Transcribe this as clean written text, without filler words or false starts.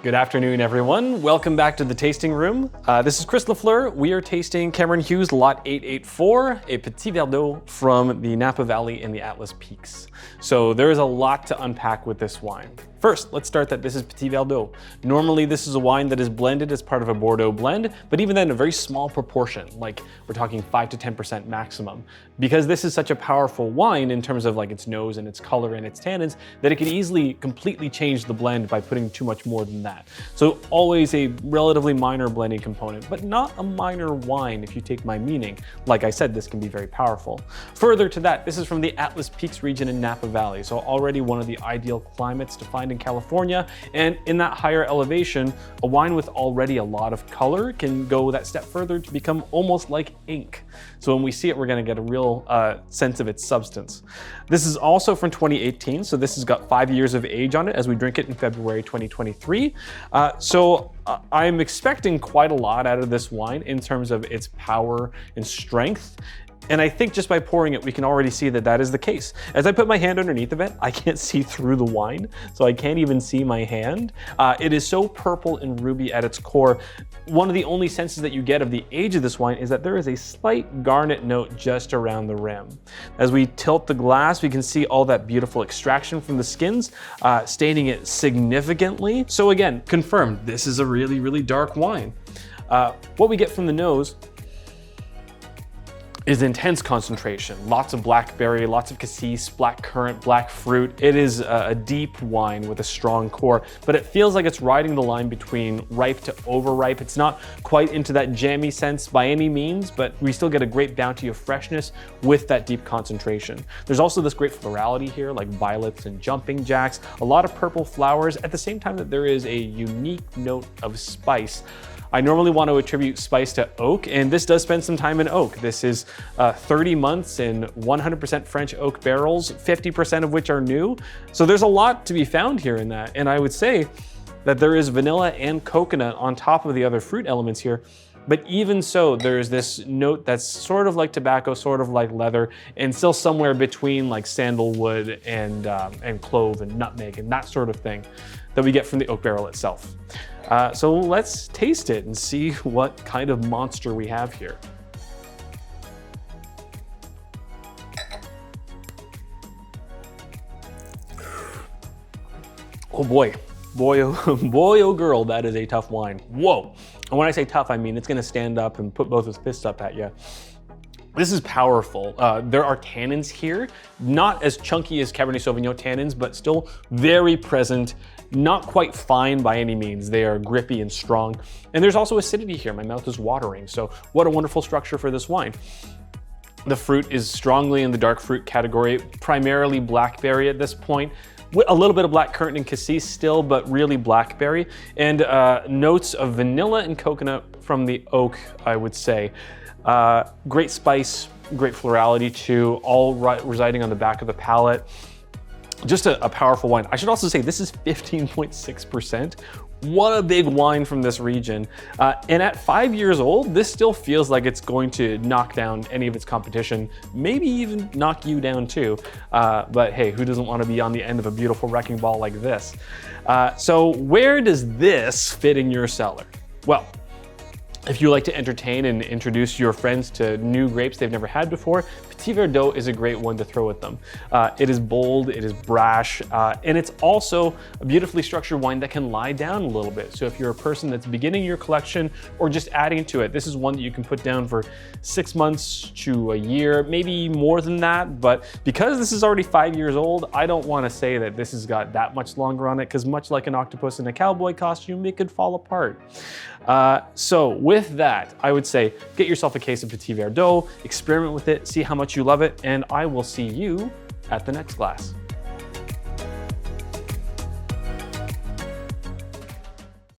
Good afternoon, everyone. Welcome back to the tasting room. This is Chris Lafleur. We are tasting Cameron Hughes Lot 884, a Petit Verdot from the Napa Valley in the Atlas Peaks. So there is a lot to unpack with this wine. First, let's start that this is Petit Verdot. Normally, this is a wine that is blended as part of a Bordeaux blend, but even then a very small proportion, like we're talking 5 to 10% maximum. Because this is such a powerful wine in terms of like its nose and its color and its tannins, that it could easily completely change the blend by putting too much more than that. So always a relatively minor blending component, but not a minor wine if you take my meaning. Like I said, this can be very powerful. Further to that, this is from the Atlas Peaks region in Napa Valley, so already one of the ideal climates to find in California, and in that higher elevation, a wine with already a lot of color can go that step further to become almost like ink. So when we see it, we're going to get a real sense of its substance. This is also from 2018, so this has got 5 years of age on it as we drink it in February 2023. So I'm expecting quite a lot out of this wine in terms of its power and strength. And I think just by pouring it, we can already see that that is the case. As I put my hand underneath of it, I can't see through the wine, so I can't even see my hand. It is so purple and ruby at its core. One of the only senses that you get of the age of this wine is that there is a slight garnet note just around the rim. As we tilt the glass, we can see all that beautiful extraction from the skins, staining it significantly. So again, confirmed, this is a really, really dark wine. What we get from the nose is intense concentration. Lots of blackberry, lots of cassis, black currant, black fruit. It is a deep wine with a strong core, but it feels like it's riding the line between ripe to overripe. It's not quite into that jammy sense by any means, but we still get a great bounty of freshness with that deep concentration. There's also this great florality here, like violets and jumping jacks, a lot of purple flowers, at the same time that there is a unique note of spice. I normally want to attribute spice to oak, and this does spend some time in oak. This is 30 months in 100% French oak barrels, 50% of which are new. So there's a lot to be found here in that. And I would say that there is vanilla and coconut on top of the other fruit elements here. But even so, there's this note that's sort of like tobacco, sort of like leather, and still somewhere between like sandalwood and clove and nutmeg and that sort of thing that we get from the oak barrel itself. So let's taste it and see what kind of monster we have here. Oh boy, boy, oh girl, that is a tough wine. Whoa. And when I say tough, I mean it's gonna stand up and put both its fists up at you. This is powerful. There are tannins here, not as chunky as Cabernet Sauvignon tannins, but still very present, not quite fine by any means. They are grippy and strong. And there's also acidity here. My mouth is watering. So what a wonderful structure for this wine. The fruit is strongly in the dark fruit category, primarily blackberry at this point. A little bit of black currant and cassis still, but really blackberry. And notes of vanilla and coconut from the oak, I would say. Great spice, great florality too, all residing on the back of the palate. Just a powerful wine. I should also say this is 15.6%. What a big wine from this region. And at 5 years old, this still feels like it's going to knock down any of its competition, maybe even knock you down too. But hey, who doesn't want to be on the end of a beautiful wrecking ball like this? So where does this fit in your cellar? Well, if you like to entertain and introduce your friends to new grapes they've never had before, Petit Verdot is a great one to throw at them. It is bold, it is brash, and it's also a beautifully structured wine that can lie down a little bit. So if you're a person that's beginning your collection or just adding to it, this is one that you can put down for 6 months to a year, maybe more than that. But because this is already 5 years old, I don't want to say that this has got that much longer on it, because much like an octopus in a cowboy costume, it could fall apart. So with that, I would say get yourself a case of Petit Verdot, experiment with it, see how much you love it, and I will see you at the next glass.